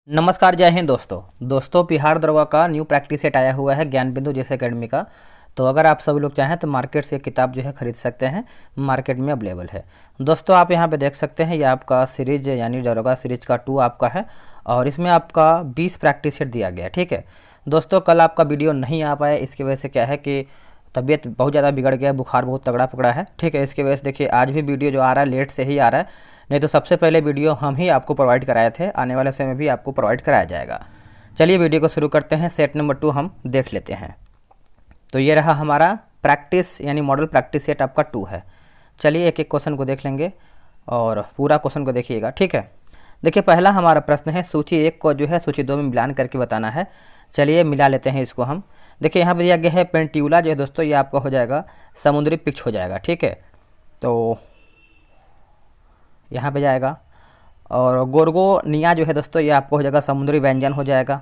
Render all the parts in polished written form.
नमस्कार, जय हिंद दोस्तों बिहार दरोगा का न्यू प्रैक्टिस सेट आया हुआ है ज्ञान बिंदु जैसे एकेडमी का। तो अगर आप सभी लोग चाहें तो मार्केट से किताब जो है खरीद सकते हैं, मार्केट में अवेलेबल है। दोस्तों आप यहां पे देख सकते हैं, ये आपका सीरीज यानी दरोगा सीरीज का 2 आपका है और इसमें आपका 20 प्रैक्टिस सेट दिया गया है। ठीक है दोस्तों, कल आपका वीडियो नहीं आ पाया, इसकी वजह से क्या है कि तबीयत बहुत ज़्यादा बिगड़ गया, बुखार बहुत तगड़ा पकड़ा है। ठीक है, इसकी वजह से देखिए आज भी वीडियो जो आ रहा है लेट से ही आ रहा है, नहीं तो सबसे पहले वीडियो हम ही आपको प्रोवाइड कराए थे, आने वाले समय में भी आपको प्रोवाइड कराया जाएगा। चलिए वीडियो को शुरू करते हैं। सेट नंबर 2 हम देख लेते हैं। तो ये रहा हमारा प्रैक्टिस यानी मॉडल प्रैक्टिस सेट आपका 2 है। चलिए एक एक क्वेश्चन को देख लेंगे और पूरा क्वेश्चन को देखिएगा। ठीक है, देखिए पहला हमारा प्रश्न है, सूची 1 को जो है सूची 2 में मिलान करके बताना है। चलिए मिला लेते हैं इसको हम। देखिए यहाँ पर दिया गया है पेंटिउला जो है दोस्तों, ये आपका हो जाएगा समुद्री पिक्ष हो जाएगा। ठीक है, तो यहाँ पे जाएगा। और गोर्गोनिया जो है दोस्तों, ये आपको हो जाएगा समुद्री व्यंजन हो जाएगा।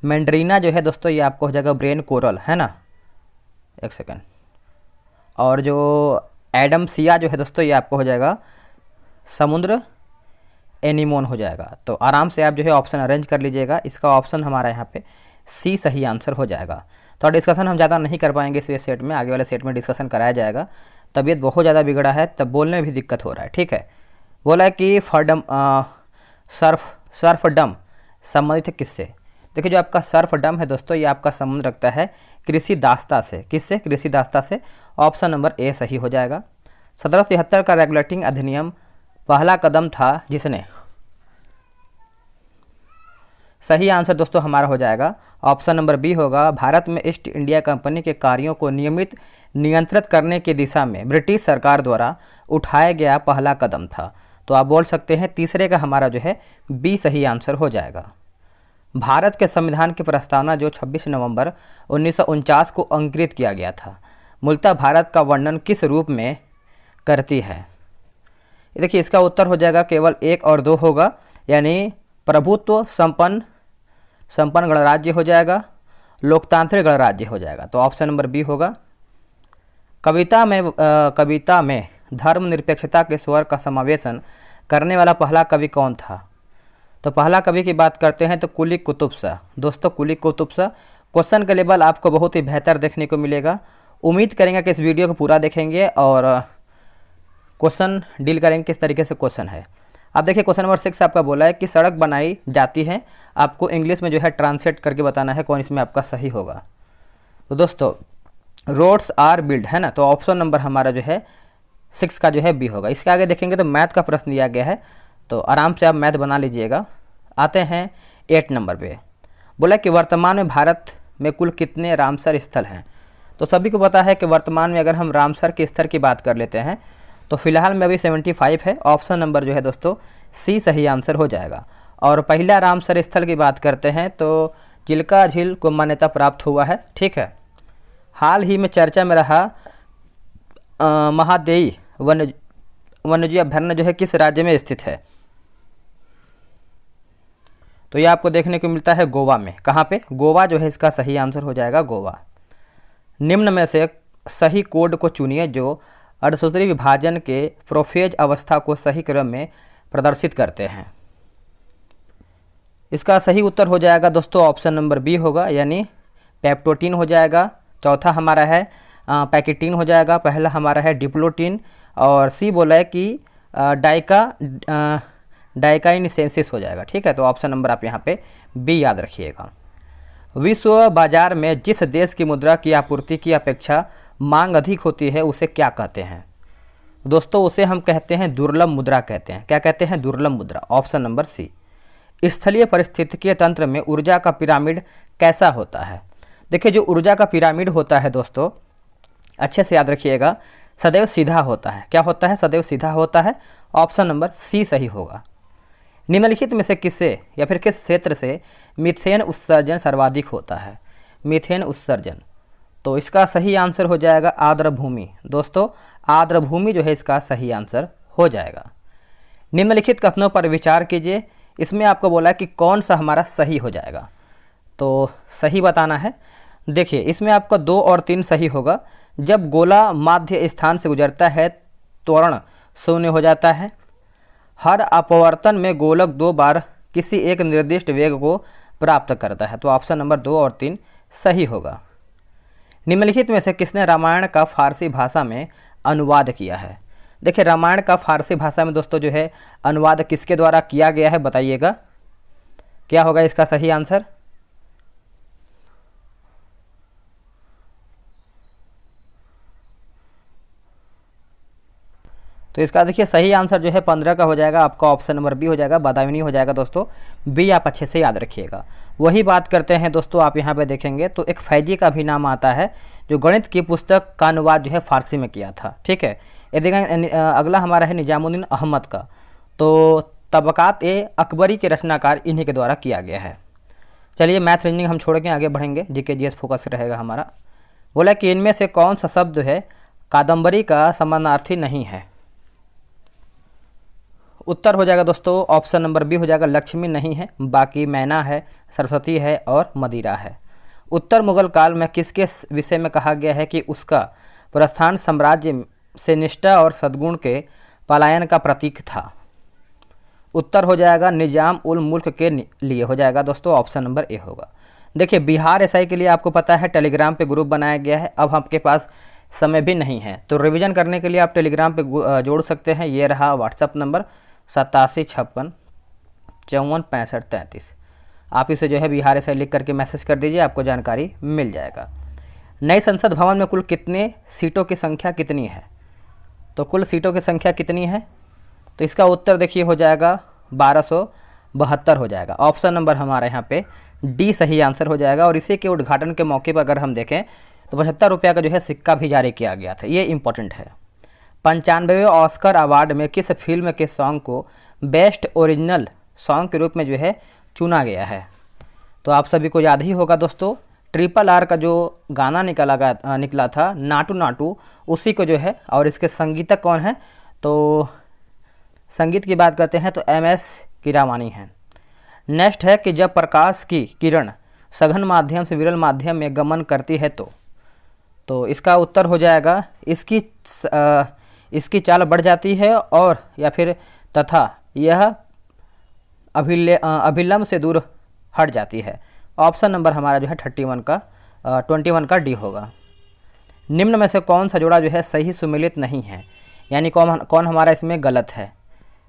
मैंड्रीना जो है दोस्तों, ये आपको हो जाएगा ब्रेन कोरल, है ना, एक सेकेंड। और जो एडमसिया जो है दोस्तों, ये आपको हो जाएगा समुद्र एनीमोन हो जाएगा। तो आराम से आप जो है ऑप्शन अरेंज कर लीजिएगा। इसका ऑप्शन हमारा यहाँ पे सी सही आंसर हो जाएगा। तो डिस्कशन हम ज़्यादा नहीं कर पाएंगे इस सेट में, आगे वाले सेट में डिस्कशन कराया जाएगा। तबीयत बहुत ज़्यादा बिगड़ा है, तब बोलने में भी दिक्कत हो रहा है। ठीक है, बोला है कि सर्फडम संबंधित है किससे। देखिए जो आपका सर्फडम है दोस्तों, ये आपका संबंध रखता है कृषि दास्ता से। किससे? कृषि दास्ता से। ऑप्शन नंबर ए सही हो जाएगा। 1773 का रेगुलेटिंग अधिनियम पहला कदम था जिसने, सही आंसर दोस्तों हमारा हो जाएगा ऑप्शन नंबर बी होगा। भारत में ईस्ट इंडिया कंपनी के कार्यों को नियमित नियंत्रित करने की दिशा में ब्रिटिश सरकार द्वारा उठाया गया पहला कदम था। तो आप बोल सकते हैं तीसरे का हमारा जो है बी सही आंसर हो जाएगा। भारत के संविधान की प्रस्तावना जो 26 नवंबर 1949 को अंकित किया गया था, मूलतः भारत का वर्णन किस रूप में करती है। देखिए इसका उत्तर हो जाएगा केवल 1 और 2 होगा, यानी प्रभुत्व संपन्न गणराज्य हो जाएगा, लोकतांत्रिक गणराज्य हो जाएगा। तो ऑप्शन नंबर बी होगा। कविता में धर्मनिरपेक्षता के स्वर का समावेशन करने वाला पहला कवि कौन था। तो पहला कवि की बात करते हैं तो कुली कुतुब शाह। दोस्तों कुली कुतुब शाह। क्वेश्चन का लेवल आपको बहुत ही बेहतर देखने को मिलेगा। उम्मीद करेंगे कि इस वीडियो को पूरा देखेंगे और क्वेश्चन डील करेंगे किस तरीके से क्वेश्चन है। अब देखिए क्वेश्चन नंबर 6 आपका बोला है कि सड़क बनाई जाती है, आपको इंग्लिश में जो है ट्रांसलेट करके बताना है कौन इसमें आपका सही होगा। तो दोस्तों रोड्स आर बिल्ड, है ना, तो ऑप्शन नंबर हमारा जो है 6 का जो है बी होगा। इसके आगे देखेंगे तो मैथ का प्रश्न दिया गया है, तो आराम से आप मैथ बना लीजिएगा। आते हैं 8 नंबर पे। बोला कि वर्तमान में भारत में कुल कितने रामसर स्थल हैं। तो सभी को पता है कि वर्तमान में अगर हम रामसर के स्तर की बात कर लेते हैं तो फिलहाल में अभी 75 है। ऑप्शन नंबर जो है दोस्तों सी सही आंसर हो जाएगा। और पहला रामसर स्थल की बात करते हैं तो चिल्का झील को मान्यता प्राप्त हुआ है। ठीक है, हाल ही में चर्चा में रहा महादेई वन्यजीव अभयारण्य जो है किस राज्य में स्थित है। तो ये आपको देखने को मिलता है गोवा में। कहाँ पे? गोवा जो है इसका सही आंसर हो जाएगा गोवा। निम्न में से सही कोड को चुनिए जो अर्धसूत्री विभाजन के प्रोफेज अवस्था को सही क्रम में प्रदर्शित करते हैं। इसका सही उत्तर हो जाएगा दोस्तों ऑप्शन नंबर बी होगा, यानी पेप्टोटीन हो जाएगा। चौथा हमारा है पैकेटीन हो जाएगा। पहला हमारा है डिप्लोटीन और सी बोला है कि डाइकाइनेसेंसिस हो जाएगा। ठीक है, तो ऑप्शन नंबर आप यहाँ पे बी याद रखिएगा। विश्व बाजार में जिस देश की मुद्रा की आपूर्ति की अपेक्षा मांग अधिक होती है उसे क्या कहते हैं। दोस्तों उसे हम कहते हैं दुर्लभ मुद्रा कहते हैं। क्या कहते हैं? दुर्लभ मुद्रा। Option number C. स्थलीय पारिस्थितिकीय तंत्र में ऊर्जा का पिरामिड कैसा होता है। देखिए जो ऊर्जा का पिरामिड होता है दोस्तों, अच्छे से याद रखिएगा, सदैव सीधा होता है। क्या होता है? सदैव सीधा होता है। ऑप्शन नंबर सी सही होगा। निम्नलिखित में से किससे या फिर किस क्षेत्र से मीथेन उत्सर्जन सर्वाधिक होता है। मीथेन उत्सर्जन, तो इसका सही आंसर हो जाएगा आर्द्र भूमि। दोस्तों आर्द्र भूमि जो है इसका सही आंसर हो जाएगा। निम्नलिखित कथनों पर विचार कीजिए। इसमें आपको बोला कि कौन सा हमारा सही हो जाएगा, तो सही बताना है। देखिए इसमें आपका 2 और 3 सही होगा। जब गोला माध्य स्थान से गुजरता है त्वरण शून्य हो जाता है। हर अपवर्तन में गोलक 2 बार किसी एक निर्दिष्ट वेग को प्राप्त करता है। तो ऑप्शन नंबर 2 और 3 सही होगा। निम्नलिखित में से किसने रामायण का फारसी भाषा में अनुवाद किया है? देखिए, रामायण का फारसी भाषा में दोस्तों जो है अनुवाद किसके द्वारा किया गया है, बताइएगा क्या होगा इसका सही आंसर। तो इसका देखिए सही आंसर जो है 15 का हो जाएगा, आपका ऑप्शन नंबर बी हो जाएगा, बदायूनी हो जाएगा दोस्तों। बी आप अच्छे से याद रखिएगा। वही बात करते हैं दोस्तों, आप यहाँ पे देखेंगे तो एक फैजी का भी नाम आता है जो गणित की पुस्तक का अनुवाद जो है फारसी में किया था। ठीक है, ये देखेंगे अगला हमारा है निजामुद्दीन अहमद का। तो तबकात ए अकबरी के रचनाकार इन्हीं के द्वारा किया गया है। चलिए मैथ रीजनिंग हम छोड़ के आगे बढ़ेंगे, जीके जीएस फोकस रहेगा हमारा। बोला कि इनमें से कौन सा शब्द है कादम्बरी का समानार्थी नहीं है? उत्तर हो जाएगा दोस्तों ऑप्शन नंबर बी हो जाएगा, लक्ष्मी नहीं है, बाकी मैना है, सरस्वती है और मदिरा है। उत्तर मुगल काल में किसके विषय में कहा गया है कि उसका प्रस्थान साम्राज्य से निष्ठा और सद्गुण के पलायन का प्रतीक था? उत्तर हो जाएगा निजाम उल मुल्क के लिए हो जाएगा दोस्तों, ऑप्शन नंबर ए होगा। देखिए बिहार एसआई के लिए आपको पता है टेलीग्राम पे ग्रुप बनाया गया है। अब आपके पास समय भी नहीं है तो रिवीजन करने के लिए आप टेलीग्राम पे जोड़ सकते हैं। ये रहा व्हाट्सअप नंबर 8756546533। आप इसे जो है बिहार एसआई लिख करके मैसेज कर दीजिए, आपको जानकारी मिल जाएगा। नए संसद भवन में कुल कितने सीटों की संख्या कितनी है? तो कुल सीटों की संख्या कितनी है? तो इसका उत्तर देखिए हो जाएगा 1272 हो जाएगा। ऑप्शन नंबर हमारे यहाँ पे डी सही आंसर हो जाएगा। और इसी के उद्घाटन के मौके पर अगर हम देखें तो 75 रुपये का जो है सिक्का भी जारी किया गया था, ये इंपॉर्टेंट है। 95वें ऑस्कर अवार्ड में किस फिल्म के सॉन्ग को बेस्ट ओरिजिनल सॉन्ग के रूप में जो है चुना गया है? तो आप सभी को याद ही होगा दोस्तों, RRR का जो गाना निकला था नाटू नाटू, उसी को जो है, और इसके संगीतक कौन है? तो संगीत की बात करते हैं तो MS कीरावानी हैं। नेक्स्ट है कि जब प्रकाश की किरण सघन माध्यम से विरल माध्यम में गमन करती है तो इसका उत्तर हो जाएगा इसकी चाल बढ़ जाती है और या फिर तथा यह अभिलंब से दूर हट जाती है। ऑप्शन नंबर हमारा जो है 21 का डी होगा। निम्न में से कौन सा जोड़ा जो है सही सुमेलित नहीं है, यानी कौन हमारा इसमें गलत है?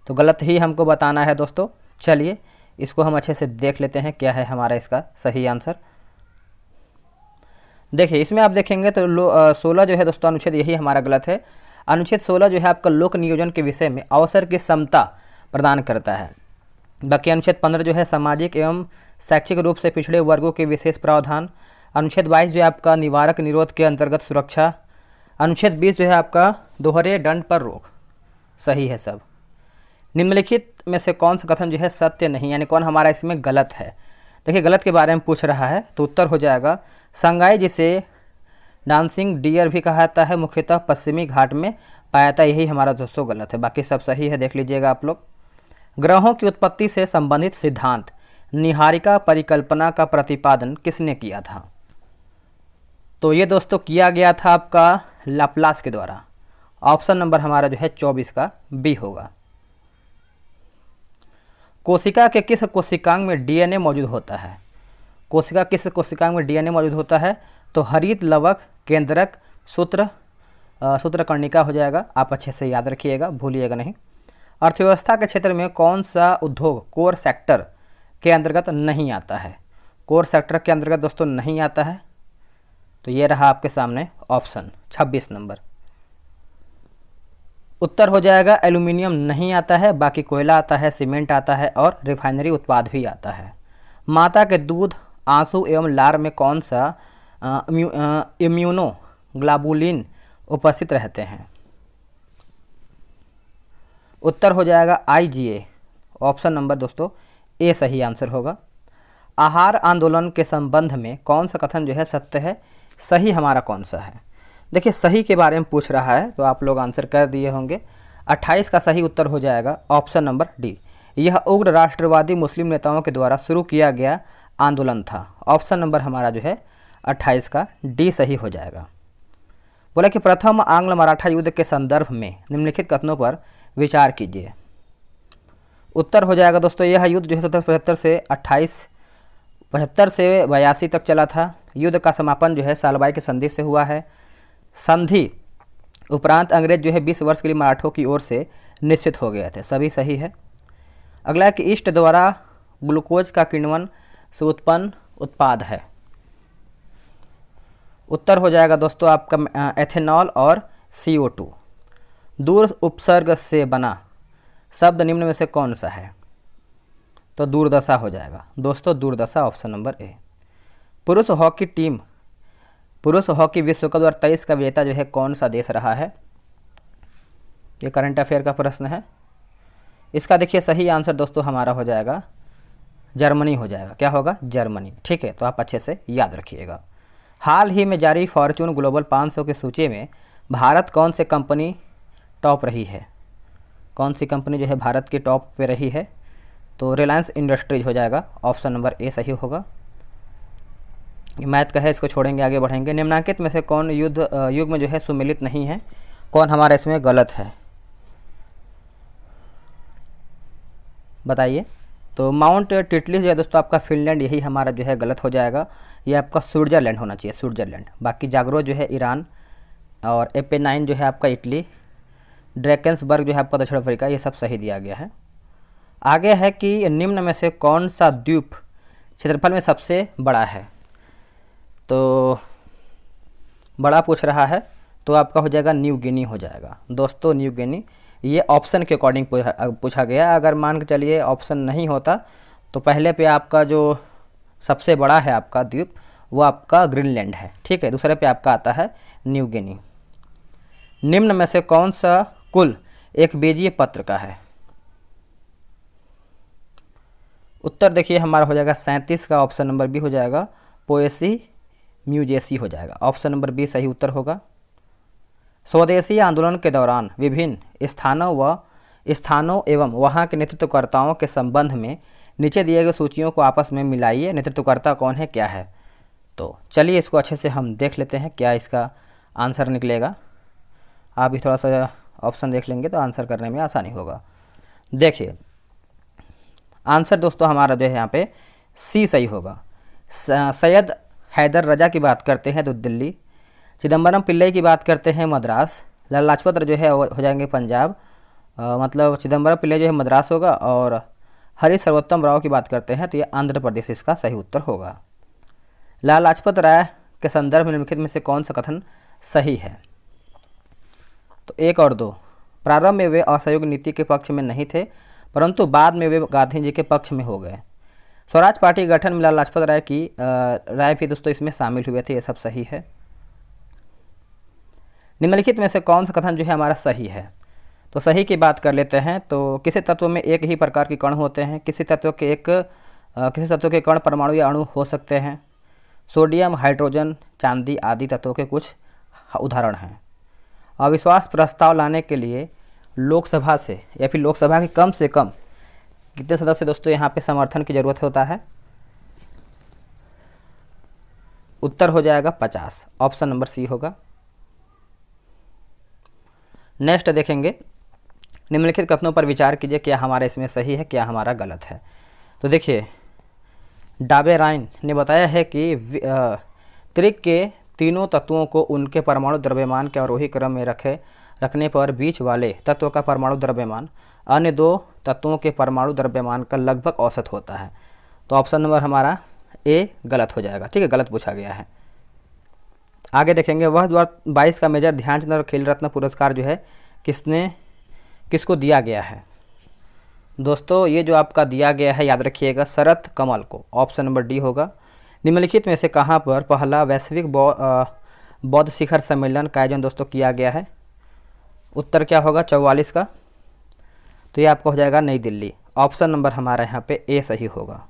तो गलत ही हमको बताना है दोस्तों। चलिए इसको हम अच्छे से देख लेते हैं क्या है हमारा इसका सही आंसर। देखिए इसमें आप देखेंगे तो 16 जो है दोस्तों अनुच्छेद, यही हमारा गलत है। अनुच्छेद 16 जो है आपका लोक नियोजन के विषय में अवसर की समता प्रदान करता है। बाकी अनुच्छेद 15 जो है सामाजिक एवं शैक्षिक रूप से पिछड़े वर्गों के विशेष प्रावधान। अनुच्छेद 22 जो है आपका निवारक निरोध के अंतर्गत सुरक्षा। अनुच्छेद 20 जो है आपका दोहरे दंड पर रोक। सही है सब। निम्नलिखित में से कौन सा कथन जो है सत्य नहीं, यानी कौन हमारा इसमें गलत है? देखिए गलत के बारे में पूछ रहा है तो उत्तर हो जाएगा संगाई, जिसे डांसिंग डियर भी कहा जाता है, मुख्यतः पश्चिमी घाट में पाया जाता है। यही हमारा दोस्तों गलत है, बाकी सब सही है, देख लीजिएगा आप लोग। ग्रहों की उत्पत्ति से संबंधित सिद्धांत निहारिका परिकल्पना का प्रतिपादन किसने किया था? तो ये दोस्तों किया गया था आपका लाप्लास के द्वारा। ऑप्शन नंबर हमारा जो है 24 का बी होगा। कोशिका के किस कोशिकांग में DNA मौजूद होता है? कोशिका किस कोशिकांग में DNA मौजूद होता है? तो हरित लवक, केंद्रक, सूत्रकर्णिका हो जाएगा। आप अच्छे से याद रखिएगा, भूलिएगा नहीं। अर्थव्यवस्था के क्षेत्र में कौन सा उद्योग कोर सेक्टर के अंतर्गत नहीं आता है? कोर सेक्टर के अंतर्गत दोस्तों नहीं आता है। तो ये रहा आपके सामने ऑप्शन 26 नंबर। उत्तर हो जाएगा एल्यूमिनियम नहीं आता है, बाकी कोयला आता है, सीमेंट आता है और रिफाइनरी उत्पाद भी आता है। माता के दूध, आंसू एवं लार में कौन सा इम्यूनोग्लोबुलिन उपस्थित रहते हैं? उत्तर हो जाएगा IgA। ऑप्शन नंबर दोस्तों ए सही आंसर होगा। आहार आंदोलन के संबंध में कौन सा कथन जो है सत्य है? सही हमारा कौन सा है? देखिए सही के बारे में पूछ रहा है तो आप लोग आंसर कर दिए होंगे। 28 का सही उत्तर हो जाएगा ऑप्शन नंबर डी। यह उग्र राष्ट्रवादी मुस्लिम नेताओं के द्वारा शुरू किया गया आंदोलन था। ऑप्शन नंबर हमारा जो है 28 का डी सही हो जाएगा। बोला कि प्रथम आंग्ल मराठा युद्ध के संदर्भ में निम्नलिखित कथनों पर विचार कीजिए। उत्तर हो जाएगा दोस्तों, यह युद्ध जो है 1775 से 75 से 82 तक चला था। युद्ध का समापन जो है सालबाई की संधि से हुआ है। संधि उपरांत अंग्रेज जो है 20 वर्ष के लिए मराठों की ओर से निश्चित हो गए थे। सभी सही है। अगला है कि ईस्ट द्वारा ग्लूकोज का किण्वन से उत्पन्न उत्पाद है। उत्तर हो जाएगा दोस्तों आपका एथेनॉल और CO2। दूर उपसर्ग से बना शब्द निम्न में से कौन सा है? तो दूरदशा हो जाएगा दोस्तों, दूरदशा ऑप्शन नंबर ए। पुरुष हॉकी विश्व कप 2023 का विजेता जो है कौन सा देश रहा है? ये करंट अफेयर का प्रश्न है। इसका देखिए सही आंसर दोस्तों हमारा हो जाएगा जर्मनी हो जाएगा। क्या होगा? जर्मनी। ठीक है, तो आप अच्छे से याद रखिएगा। हाल ही में जारी फॉर्च्यून ग्लोबल 500 की सूची में भारत कौन सी कंपनी टॉप रही है? कौन सी कंपनी जो है भारत की टॉप पे रही है? तो रिलायंस इंडस्ट्रीज हो जाएगा। ऑप्शन नंबर ए सही होगा। मैथ का है, इसको छोड़ेंगे, आगे बढ़ेंगे। निम्नांकित में से कौन युग में जो है सुमेलित नहीं है? कौन हमारा इसमें गलत है बताइए। तो माउंट टिटलिस जो है दोस्तों आपका फिनलैंड, यही हमारा जो है गलत हो जाएगा। ये आपका स्विट्ज़रलैंड होना चाहिए, स्विट्ज़रलैंड। बाकी जागरो जो है ईरान, और एपेनाइन जो है आपका इटली, ड्रैकेंसबर्ग जो है आपका दक्षिण अफ्रीका, ये सब सही दिया गया है। आगे है कि निम्न में से कौन सा द्वीप क्षेत्रफल में सबसे बड़ा है? तो बड़ा पूछ रहा है, तो आपका हो जाएगा न्यू गिनी हो जाएगा दोस्तों, न्यू गिनी। ये ऑप्शन के अकॉर्डिंग पूछा गया। अगर मान के चलिए ऑप्शन नहीं होता तो पहले पे आपका जो सबसे बड़ा है आपका द्वीप वो आपका ग्रीनलैंड है। ठीक है, दूसरे पे आपका आता है न्यू गिनी। निम्न में से कौन सा कुल एक बीजीय पत्र का है? उत्तर देखिए हमारा हो जाएगा 37 का, ऑप्शन नंबर बी हो जाएगा, पोएसी म्यूजेसी हो जाएगा। ऑप्शन नंबर बी सही उत्तर होगा। स्वदेशी आंदोलन के दौरान विभिन्न स्थानों एवं वहां के नेतृत्वकर्ताओं के संबंध में नीचे दिए गए सूचियों को आपस में मिलाइए। नेतृत्वकर्ता कौन है, क्या है? तो चलिए इसको अच्छे से हम देख लेते हैं क्या इसका आंसर निकलेगा। आप भी थोड़ा सा ऑप्शन देख लेंगे तो आंसर करने में आसानी होगा। देखिए आंसर दोस्तों हमारा जो है यहाँ पे सी सही होगा। सैयद हैदर रजा की बात करते हैं तो दिल्ली, चिदम्बरम पिल्लई की बात करते हैं मद्रास, लाला लाजपत राय जो है हो जाएंगे पंजाब, मतलब चिदम्बरम पिल्लई जो है मद्रास होगा, और हरि सर्वोत्तम राव की बात करते हैं तो ये आंध्र प्रदेश इसका सही उत्तर होगा। लाला लाजपत राय के संदर्भ में निम्नलिखित में से कौन सा कथन सही है? तो 1 और 2। प्रारंभ में वे असहयोग नीति के पक्ष में नहीं थे, परंतु बाद में वे गांधी जी के पक्ष में हो गए। स्वराज पार्टी गठन में लाला लाजपत राय की राय भी दोस्तों इसमें शामिल हुए थे, ये सब सही है। निम्नलिखित में से कौन सा कथन जो है हमारा सही है? तो सही की बात कर लेते हैं। तो किसी तत्व में एक ही प्रकार के कण होते हैं, किसी तत्व के कण परमाणु या अणु हो सकते हैं। सोडियम, हाइड्रोजन, चांदी आदि तत्वों के कुछ उदाहरण हैं। अविश्वास प्रस्ताव लाने के लिए लोकसभा से या फिर लोकसभा के कम से कम कितने सदस्य दोस्तों यहाँ पे समर्थन की जरूरत होता है? उत्तर हो जाएगा 50। ऑप्शन नंबर सी होगा। नेक्स्ट देखेंगे, निम्नलिखित कथनों पर विचार कीजिए, क्या हमारा इसमें सही है, क्या हमारा गलत है। तो देखिए डाबेराइन ने बताया है कि त्रिक के तीनों तत्वों को उनके परमाणु द्रव्यमान के आरोही क्रम में रखने पर बीच वाले तत्व का परमाणु द्रव्यमान अन्य 2 तत्वों के परमाणु द्रव्यमान का लगभग औसत होता है। तो ऑप्शन नंबर हमारा ए गलत हो जाएगा। ठीक है, गलत पूछा गया है। आगे देखेंगे, वह 2022 का मेजर ध्यानचंद खेल रत्न पुरस्कार जो है किसको दिया गया है? दोस्तों ये जो आपका दिया गया है याद रखिएगा, शरत कमल को। ऑप्शन नंबर डी होगा। निम्नलिखित में से कहाँ पर पहला वैश्विक बौद्ध शिखर सम्मेलन का आयोजन दोस्तों किया गया है? उत्तर क्या होगा? 44 का। तो ये आपका हो जाएगा नई दिल्ली। ऑप्शन नंबर हमारा यहाँ पे ए सही होगा।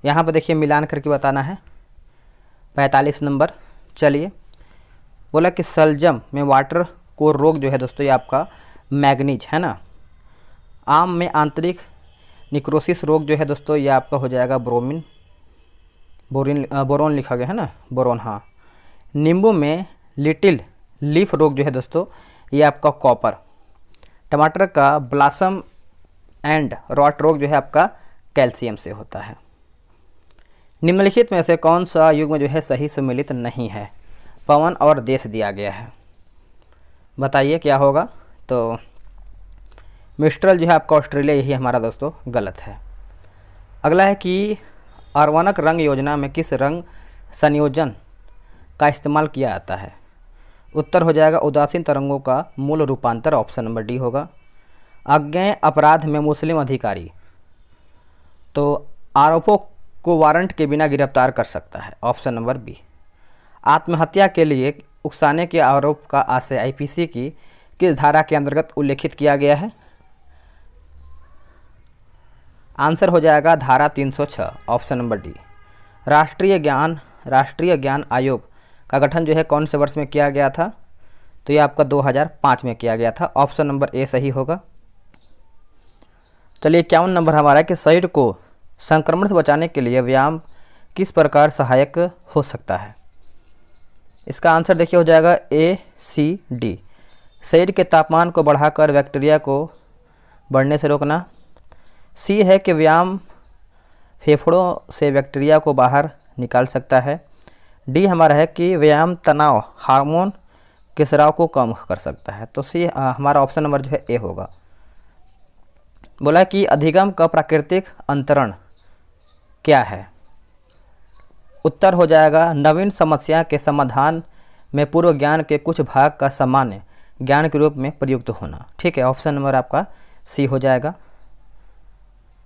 यहाँ पर देखिए मिलान करके बताना है। 45 नंबर। चलिए, बोला कि सलजम में वाटर को रोग जो है दोस्तों ये आपका मैग्नीज है ना। आम में आंतरिक निक्रोसिस रोग जो है दोस्तों ये आपका हो जाएगा बोरोन लिखा गया है ना, बोरोन। हाँ, नींबू में लिटिल लीफ रोग जो है दोस्तों ये आपका कॉपर। टमाटर का ब्लासम एंड रॉट रोग जो है आपका कैल्शियम से होता है। निम्नलिखित में से कौन सा युग्म जो है सही सम्मिलित नहीं है? पवन और देश दिया गया है, बताइए क्या होगा। तो मिस्ट्रल जो है आपका ऑस्ट्रेलिया, यही हमारा दोस्तों गलत है। अगला है कि आवर्णक रंग योजना में किस रंग संयोजन का इस्तेमाल किया जाता है? उत्तर हो जाएगा उदासीन तरंगों का मूल रूपांतर, ऑप्शन नंबर डी होगा। अज्ञेय अपराध में मुस्लिम अधिकारी तो आरोपों को वारंट के बिना गिरफ्तार कर सकता है, ऑप्शन नंबर बी। आत्महत्या के लिए उकसाने के आरोप का आशय आईपीसी की किस धारा के अंतर्गत उल्लेखित किया गया है? आंसर हो जाएगा धारा 306, ऑप्शन नंबर डी। राष्ट्रीय ज्ञान आयोग का गठन जो है कौन से वर्ष में किया गया था? तो ये आपका 2005 में किया गया था, ऑप्शन नंबर ए सही होगा। चलिए 51 नंबर हमारा है कि शरीर को संक्रमण से बचाने के लिए व्यायाम किस प्रकार सहायक हो सकता है? इसका आंसर देखिए हो जाएगा ए सी डी। शरीर के तापमान को बढ़ाकर बैक्टीरिया को बढ़ने से रोकना। सी है कि व्यायाम फेफड़ों से बैक्टीरिया को बाहर निकाल सकता है। डी हमारा है कि व्यायाम तनाव हार्मोन के स्राव को कम कर सकता है। तो सी हमारा ऑप्शन नंबर जो है ए होगा। बोला कि अधिगम का प्राकृतिक अंतरण क्या है? उत्तर हो जाएगा नवीन समस्या के समाधान में पूर्व ज्ञान के कुछ भाग का सामान्य ज्ञान के रूप में प्रयुक्त होना। ठीक है, ऑप्शन नंबर आपका सी हो जाएगा।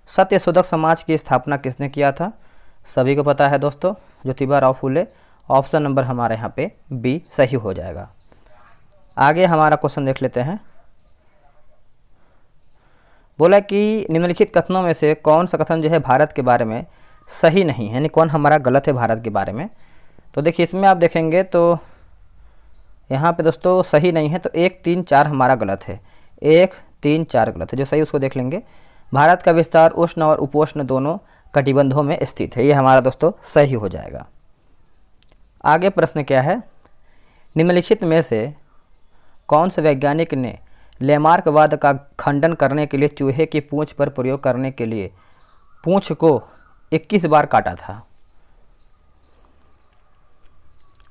सत्यशोधक समाज की स्थापना किसने किया था? सभी को पता है दोस्तों, ज्योतिबा राव फूले। ऑप्शन नंबर हमारे यहाँ पे बी सही हो जाएगा। आगे हमारा क्वेश्चन देख लेते हैं। बोला कि निम्नलिखित कथनों में से कौन सा कथन जो है भारत के बारे में सही नहीं है, यानी कौन हमारा गलत है भारत के बारे में? तो देखिए इसमें आप देखेंगे तो यहाँ पे दोस्तों सही नहीं है, तो 1, 3, 4 हमारा गलत है। 1, 3, 4 गलत है। जो सही उसको देख लेंगे। भारत का विस्तार उष्ण और उपोष्ण दोनों कटिबंधों में स्थित है, ये हमारा दोस्तों सही हो जाएगा। आगे प्रश्न क्या है? निम्नलिखित में से कौन से वैज्ञानिक ने लैमार्कवाद का खंडन करने के लिए चूहे की पूंछ पर प्रयोग करने के लिए पूंछ को 21 बार काटा था?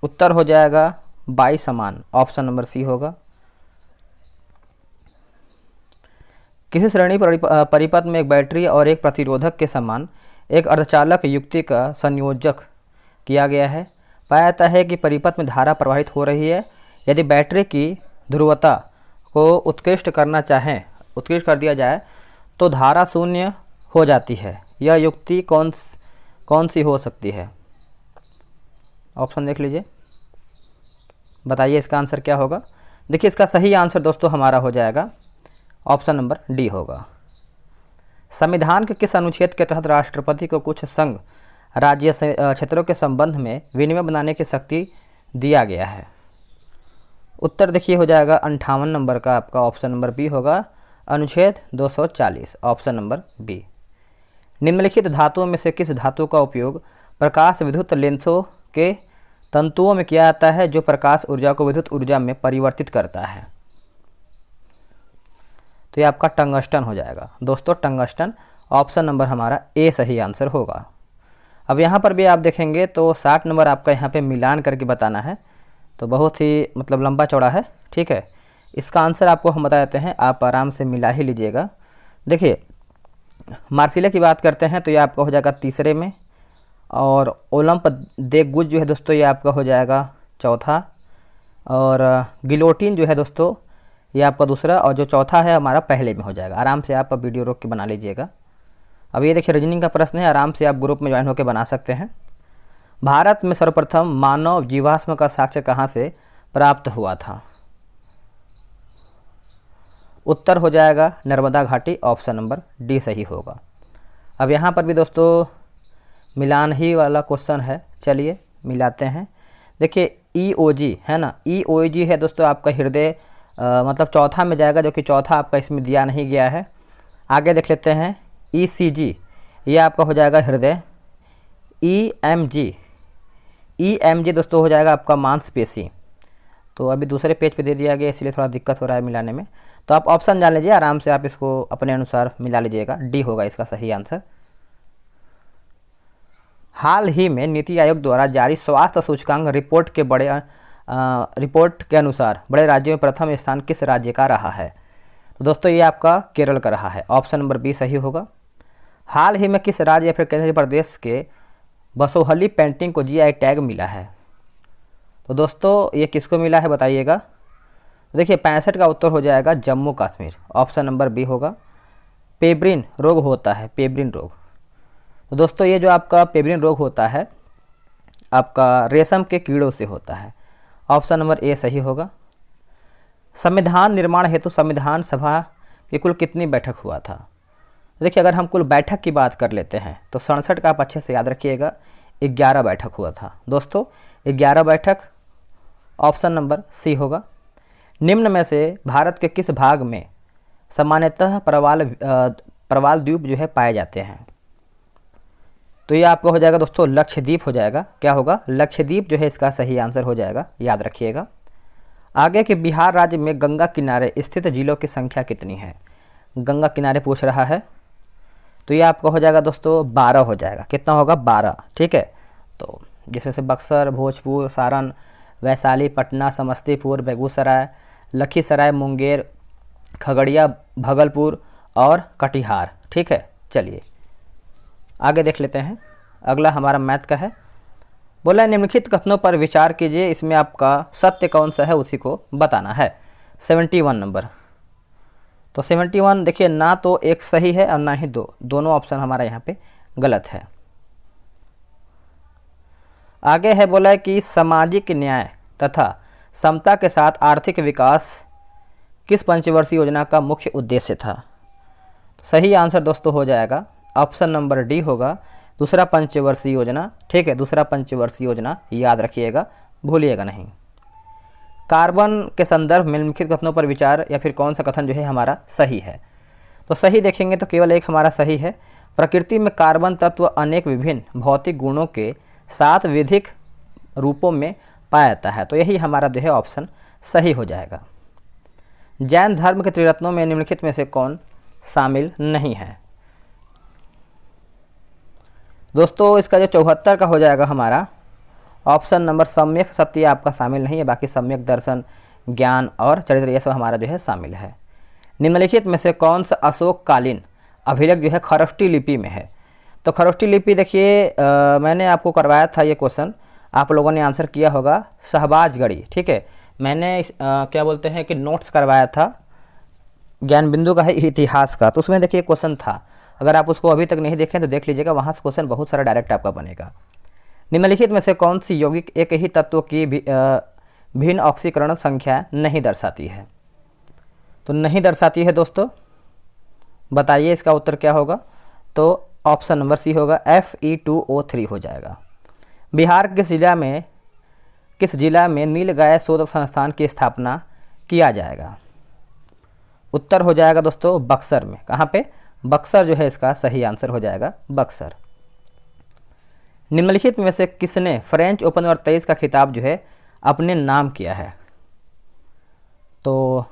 उत्तर हो जाएगा 22 समान, ऑप्शन नंबर सी होगा। किसी श्रेणी परिपथ में एक बैटरी और एक प्रतिरोधक के समान एक अर्धचालक युक्ति का संयोजक किया गया है। पाया जाता है कि परिपथ में धारा प्रवाहित हो रही है। यदि बैटरी की ध्रुवता को उत्कृष्ट कर दिया जाए तो धारा शून्य हो जाती है। यह युक्ति कौन सी हो सकती है? ऑप्शन देख लीजिए, बताइए इसका आंसर क्या होगा। देखिए इसका सही आंसर दोस्तों हमारा हो जाएगा ऑप्शन नंबर डी होगा। संविधान के किस अनुच्छेद के तहत राष्ट्रपति को कुछ संघ राज्य क्षेत्रों के संबंध में विनियम बनाने की शक्ति दिया गया है? उत्तर देखिए हो जाएगा 58 नंबर का आपका, ऑप्शन नंबर बी होगा। अनुच्छेद 240, ऑप्शन नंबर बी। निम्नलिखित धातुओं में से किस धातु का उपयोग प्रकाश विद्युत लेंसों के तंतुओं में किया जाता है जो प्रकाश ऊर्जा को विद्युत ऊर्जा में परिवर्तित करता है? तो ये आपका टंगस्टन हो जाएगा दोस्तों, टंगस्टन। ऑप्शन नंबर हमारा ए सही आंसर होगा। अब यहाँ पर भी आप देखेंगे तो 60 नंबर आपका यहाँ पे मिलान करके बताना है, तो बहुत ही मतलब लंबा चौड़ा है। ठीक है, इसका आंसर आपको हम बता देते हैं, आप आराम से मिला ही लीजिएगा। देखिए मार्सिले की बात करते हैं तो ये आपका हो जाएगा तीसरे में, और ओलंप दे गुज जो है दोस्तों ये आपका हो जाएगा चौथा, और गिलोटिन जो है दोस्तों ये आपका दूसरा, और जो चौथा है हमारा पहले में हो जाएगा। आराम से आप वीडियो रोक के बना लीजिएगा। अब ये देखिए रीजनिंग का प्रश्न है, आराम से आप ग्रुप में ज्वाइन होकर बना सकते हैं। भारत में सर्वप्रथम मानव जीवाश्म का साक्ष्य कहाँ से प्राप्त हुआ था? उत्तर हो जाएगा नर्मदा घाटी, ऑप्शन नंबर डी सही होगा। अब यहाँ पर भी दोस्तों मिलान ही वाला क्वेश्चन है, चलिए मिलाते हैं। देखिए EOG है ना, EOG है दोस्तों आपका हृदय, मतलब चौथा में जाएगा, जो कि चौथा आपका इसमें दिया नहीं गया है। आगे देख लेते हैं ECG, ये आपका हो जाएगा हृदय। EMG दोस्तों हो जाएगा आपका मांसपेशी। तो अभी दूसरे पेज पे दे दिया गया, इसलिए थोड़ा दिक्कत हो रहा है मिलाने में। तो आप ऑप्शन जान लीजिए, आराम से आप इसको अपने अनुसार मिला लीजिएगा, डी होगा इसका सही आंसर। हाल ही में नीति आयोग द्वारा जारी स्वास्थ्य सूचकांक रिपोर्ट के अनुसार बड़े राज्यों में प्रथम स्थान किस राज्य का रहा है? तो दोस्तों ये आपका केरल का रहा है, ऑप्शन नंबर बी सही होगा। हाल ही में किस राज्य या फिर केंद्रीय प्रदेश के बसोहली पेंटिंग को जीआई टैग मिला है? तो दोस्तों ये किसको मिला है बताइएगा। तो देखिए 65 का उत्तर हो जाएगा Jammu Kashmir, option number B होगा। पेब्रिन रोग होता है, पेब्रिन रोग। तो दोस्तों ये जो आपका पेब्रिन रोग होता है आपका रेशम के कीड़ों से होता है, ऑप्शन नंबर ए सही होगा। संविधान निर्माण हेतु संविधान सभा की कुल कितनी बैठक हुआ था? देखिए अगर हम कुल बैठक की बात कर लेते हैं तो 67 का आप अच्छे से याद रखिएगा, 11 बैठक हुआ था दोस्तों, 11 बैठक, ऑप्शन नंबर सी होगा। निम्न में से भारत के किस भाग में सामान्यतः प्रवाल द्वीप जो है पाए जाते हैं? तो ये आपका हो जाएगा दोस्तों लक्षद्वीप हो जाएगा, क्या होगा? लक्षद्वीप जो है इसका सही आंसर हो जाएगा, याद रखिएगा। आगे के बिहार राज्य में गंगा किनारे स्थित जिलों की संख्या कितनी है? गंगा किनारे पूछ रहा है, तो ये आपका हो जाएगा दोस्तों 12 हो जाएगा, कितना होगा? 12, ठीक है। तो जिसमें से बक्सर, भोजपुर, सारण, वैशाली, पटना, समस्तीपुर, बेगूसराय, लखीसराय, मुंगेर, खगड़िया, भागलपुर और कटिहार, ठीक है। चलिए आगे देख लेते हैं, अगला हमारा मैथ का है। बोला निम्नलिखित कथनों पर विचार कीजिए, इसमें आपका सत्य कौन सा है उसी को बताना है। 71 नंबर, तो 71 देखिए ना तो एक सही है और ना ही दो, दोनों ऑप्शन हमारा यहाँ पे गलत है। आगे है बोला है कि सामाजिक न्याय तथा समता के साथ आर्थिक विकास किस पंचवर्षीय योजना का मुख्य उद्देश्य था? सही आंसर दोस्तों हो जाएगा ऑप्शन नंबर डी होगा, दूसरा पंचवर्षीय योजना, ठीक है, दूसरा पंचवर्षीय योजना, याद रखिएगा, भूलिएगा नहीं। कार्बन के संदर्भ में निम्नलिखित कथनों पर विचार या फिर कौन सा कथन जो है हमारा सही है? तो सही देखेंगे तो केवल एक हमारा सही है, प्रकृति में कार्बन तत्व अनेक विभिन्न भौतिक गुणों के साथ विधिक रूपों में पाया जाता है, तो यही हमारा जो है ऑप्शन सही हो जाएगा। जैन धर्म के त्रिरत्नों में निम्नलिखित में से कौन शामिल नहीं है? दोस्तों इसका जो 74 का हो जाएगा हमारा ऑप्शन नंबर सम्यक सत्य आपका शामिल नहीं है, बाकी सम्यक दर्शन, ज्ञान और चरित्र ये सब हमारा जो है शामिल है। निम्नलिखित में से कौन सा अशोककालीन अभिलेख जो है खरोष्टी लिपि में है? तो खरोष्टी लिपि देखिए मैंने आपको करवाया था ये क्वेश्चन, आप लोगों ने आंसर किया होगा, शहबाजगढ़ी, ठीक है। मैंने क्या बोलते हैं कि नोट्स करवाया था, ज्ञान बिंदु का है इतिहास का, तो उसमें देखिए क्वेश्चन था, अगर आप उसको अभी तक नहीं देखें तो देख लीजिएगा, वहाँ से क्वेश्चन बहुत सारा डायरेक्ट आपका बनेगा। निम्नलिखित में से कौन सी यौगिक एक ही तत्व की भिन्न ऑक्सीकरण संख्या नहीं दर्शाती है? तो नहीं दर्शाती है दोस्तों, बताइए इसका उत्तर क्या होगा? तो ऑप्शन नंबर सी होगा, Fe2O3 हो जाएगा। बिहार किस जिला में नीलगाय शोध संस्थान की स्थापना किया जाएगा? उत्तर हो जाएगा दोस्तों बक्सर में, कहाँ पे? बक्सर जो है इसका सही आंसर हो जाएगा, बक्सर। निम्नलिखित में से किसने फ्रेंच ओपन 2023 का खिताब जो है अपने नाम किया है? तो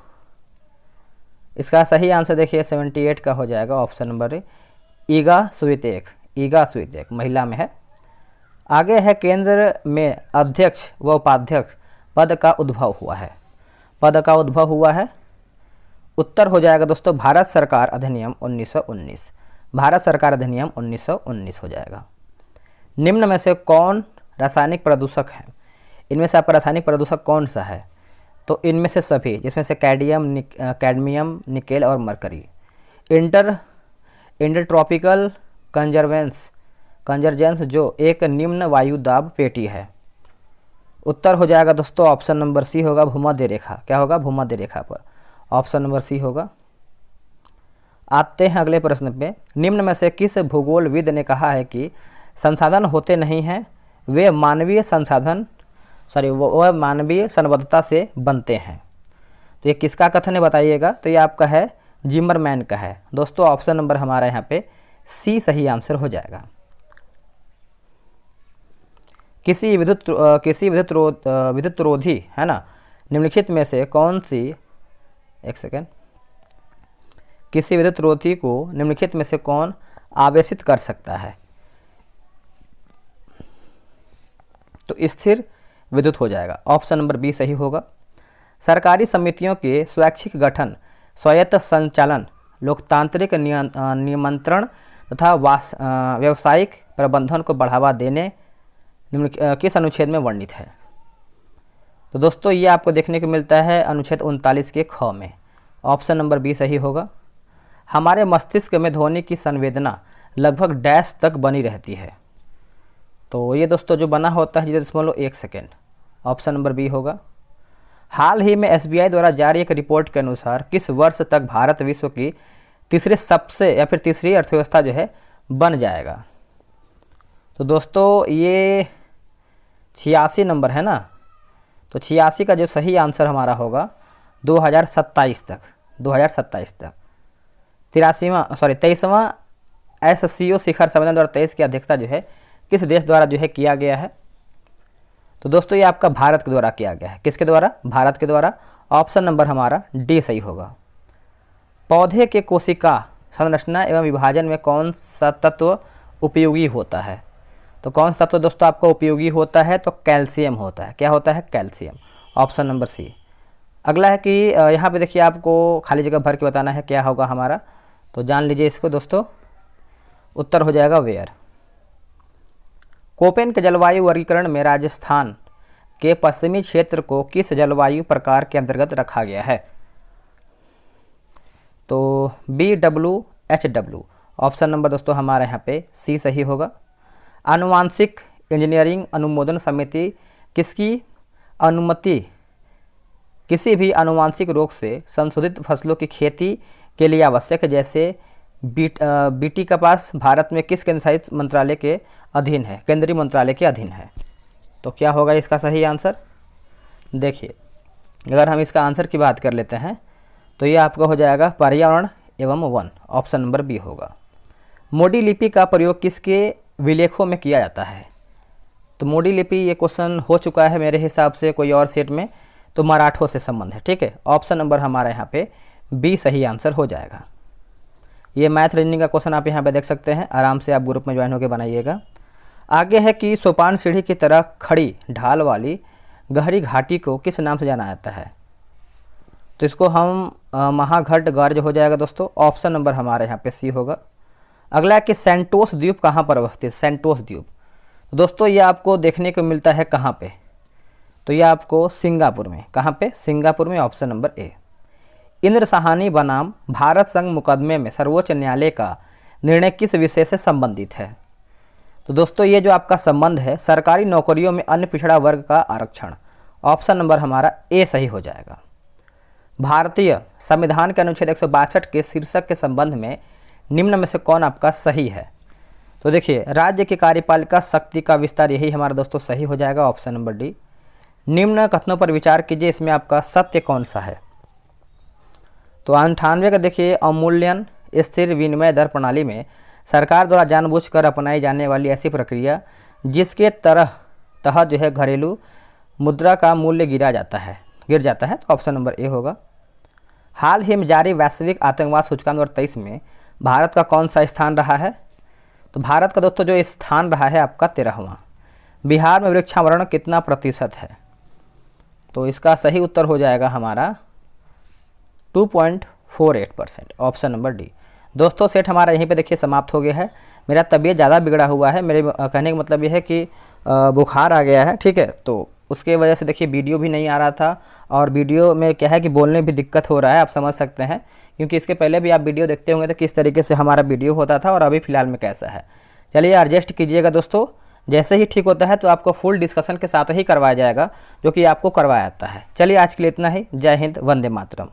इसका सही आंसर देखिए 78 का हो जाएगा, ऑप्शन नंबर ईगा स्वितेक महिला में है। आगे है केंद्र में अध्यक्ष व उपाध्यक्ष पद का उद्भव हुआ है, उत्तर हो जाएगा दोस्तों भारत सरकार अधिनियम 1919, भारत सरकार अधिनियम 1919 हो जाएगा। निम्न में से कौन रासायनिक प्रदूषक है? इनमें से आपका रासायनिक प्रदूषक कौन सा है? तो इनमें से सभी, जिसमें से कैडमियम, निकेल और मरकरी। इंटरट्रॉपिकल कंजर्जेंस जो एक निम्न वायु दाब पेटी है। उत्तर हो जाएगा दोस्तों ऑप्शन नंबर सी होगा, भूमध्य रेखा, क्या होगा? भूमध्य रेखा पर, ऑप्शन नंबर सी होगा। आते हैं अगले प्रश्न पे, निम्न में से किस भूगोलविद ने कहा है कि संसाधन होते नहीं हैं, वे मानवीय संबद्धता से बनते हैं? तो ये किसका कथन है बताइएगा? तो ये आपका है जिमरमैन का है दोस्तों, ऑप्शन नंबर हमारा यहाँ पे सी सही आंसर हो जाएगा। किसी विद्युत रोधी है ना, निम्नलिखित में से कौन सी, एक सेकेंड, किसी विद्युत रोधी को निम्नलिखित में से कौन आवेशित कर सकता है? तो स्थिर विद्युत हो जाएगा, ऑप्शन नंबर बी सही होगा। सरकारी समितियों के स्वैच्छिक गठन, स्वायत्त संचालन, लोकतांत्रिक नियंत्रण तथा व्यावसायिक प्रबंधन को बढ़ावा देने किस अनुच्छेद में वर्णित है? तो दोस्तों ये आपको देखने को मिलता है अनुच्छेद 39 के ख में, ऑप्शन नंबर बी सही होगा। हमारे मस्तिष्क में ध्वनि की संवेदना लगभग डैश तक बनी रहती है। तो ये दोस्तों जो बना होता है 0.1 सेकेंड, ऑप्शन नंबर बी होगा। हाल ही में एसबीआई द्वारा जारी एक रिपोर्ट के अनुसार किस वर्ष तक भारत विश्व की तीसरी अर्थव्यवस्था जो है बन जाएगा? तो दोस्तों ये 86 नंबर है ना, तो 86 का जो सही आंसर हमारा होगा 2027 तक, 2027 तक। 23वां SCO शिखर सम्मेलन 2023 की अध्यक्षता जो है किस देश द्वारा जो है किया गया है? तो दोस्तों ये आपका भारत के द्वारा किया गया है। किसके द्वारा? भारत के द्वारा, ऑप्शन नंबर हमारा डी सही होगा। पौधे के कोशिका संरचना एवं विभाजन में कौन सा तत्व उपयोगी होता है? तो कौन सा तत्व दोस्तों आपका उपयोगी होता है? तो कैल्शियम होता है। क्या होता है? Calcium, option number C. अगला है कि यहाँ पे देखिए आपको खाली जगह भर के बताना है क्या होगा हमारा, तो जान लीजिए इसको दोस्तों। उत्तर हो जाएगा वेयर। कोपेन के जलवायु वर्गीकरण में राजस्थान के पश्चिमी क्षेत्र को किस जलवायु प्रकार के अंतर्गत रखा गया है? तो BWHW, ऑप्शन नंबर दोस्तों हमारे यहाँ पे सी सही होगा। आनुवांशिक इंजीनियरिंग अनुमोदन समिति किसकी अनुमति किसी भी आनुवांशिक रोग से संशोधित फसलों की खेती के लिए आवश्यक है, जैसे बीटी कपास भारत में किस केंद्रीय मंत्रालय के अधीन है? केंद्रीय मंत्रालय के अधीन है। तो क्या होगा इसका सही आंसर? देखिए अगर हम इसका आंसर की बात कर लेते हैं तो ये आपका हो जाएगा पर्यावरण एवं वन, ऑप्शन नंबर बी होगा। मोडी लिपि का प्रयोग किसके विलेखों में किया जाता है? तो मोडी लिपि ये क्वेश्चन हो चुका है मेरे हिसाब से कोई और सेट में, तो मराठों से संबंध है, ठीक है। ऑप्शन नंबर हमारा यहाँ पे बी सही आंसर हो जाएगा। ये मैथ रीजनिंग का क्वेश्चन आप यहाँ पे देख सकते हैं, आराम से आप ग्रुप में ज्वाइन होकर बनाइएगा। आगे है कि सोपान सीढ़ी की तरह खड़ी ढाल वाली गहरी घाटी को किस नाम से जाना जाता है? तो इसको हम महाघट गर्ज हो जाएगा दोस्तों, ऑप्शन नंबर हमारे यहाँ पे सी होगा। अगला है कि सेंटोस द्वीप कहाँ पर अवस्थित? सेंटोस द्वीप तो दोस्तों ये आपको देखने को मिलता है कहाँ पे? तो ये आपको सिंगापुर में। कहाँ पे? सिंगापुर में, option number A. Indra Sahni बनाम भारत संघ मुकदमे में सर्वोच्च न्यायालय का निर्णय किस विषय से संबंधित है? तो दोस्तों ये जो आपका संबंध है सरकारी नौकरियों में अन्य पिछड़ा वर्ग का आरक्षण, ऑप्शन नंबर हमारा ए सही हो जाएगा। भारतीय संविधान के अनुच्छेद 162 के शीर्षक के संबंध में निम्न में से कौन आपका सही है? तो देखिए राज्य की कार्यपालिका शक्ति का विस्तार, यही हमारा दोस्तों सही हो जाएगा, ऑप्शन नंबर डी। निम्न कथनों पर विचार कीजिए, इसमें आपका सत्य कौन सा है? तो 98 का देखिए अवमूल्यन स्थिर विनिमय दर प्रणाली में सरकार द्वारा जानबूझकर अपनाई जाने वाली ऐसी प्रक्रिया जिसके तहत जो है घरेलू मुद्रा का मूल्य गिर जाता है, तो ऑप्शन नंबर ए होगा। हाल ही में जारी वैश्विक आतंकवाद सूचकांक 2023 में भारत का कौन सा स्थान रहा है? तो भारत का दोस्तों जो स्थान रहा है आपका 13वां। बिहार में वृक्षावरण कितना प्रतिशत है? तो इसका सही उत्तर हो जाएगा हमारा 2.48%, ऑप्शन नंबर डी। दोस्तों सेट हमारा यहीं पे देखिए समाप्त हो गया है। मेरा तबीयत ज़्यादा बिगड़ा हुआ है, मेरे कहने का मतलब यह है कि बुखार आ गया है, ठीक है। तो उसके वजह से देखिए वीडियो भी नहीं आ रहा था, और वीडियो में क्या है कि बोलने भी दिक्कत हो रहा है, आप समझ सकते हैं, क्योंकि इसके पहले भी आप वीडियो देखते होंगे तो किस तरीके से हमारा वीडियो होता था और अभी फ़िलहाल में कैसा है। चलिए एडजस्ट कीजिएगा दोस्तों, जैसे ही ठीक होता है तो आपको फुल डिस्कशन के साथ ही करवाया जाएगा, जो कि आपको करवाया जाता है। चलिए आज के लिए इतना ही। जय हिंद, वंदे मातरम।